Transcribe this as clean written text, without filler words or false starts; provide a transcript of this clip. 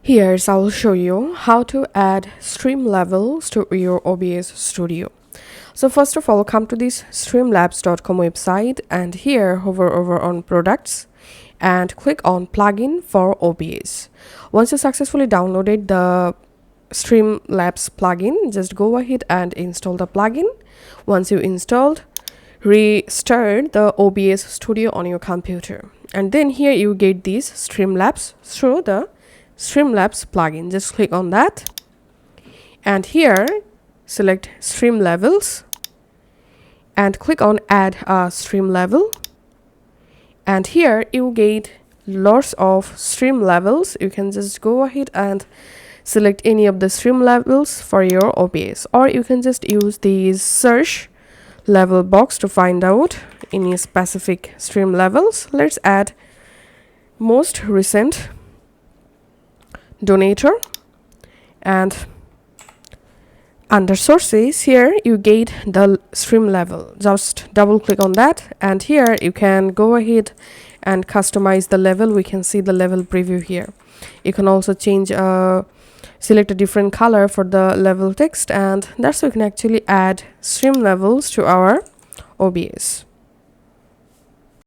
Here's I will show you how to add stream levels to your OBS Studio. So first of all, come to this streamlabs.com website and here hover over on products and click on plugin for OBS. Once you successfully downloaded the Streamlabs plugin, just go ahead and install the plugin. Once you installed, restart the OBS Studio on your computer, and then here you get these Streamlabs through the Streamlabs plugin. Just click on that and here select stream levels and click on add a stream level, and here you get lots of stream levels. You can just go ahead and select any of the stream levels for your OBS, or you can just use the search level box to find out any specific stream levels. Let's add most recent donator, and under sources here you get the stream level. Just double click on that and here you can go ahead and customize the level. We can see the level preview here. You can also change select a different color for the level text, and that's how we can actually add stream levels to our OBS.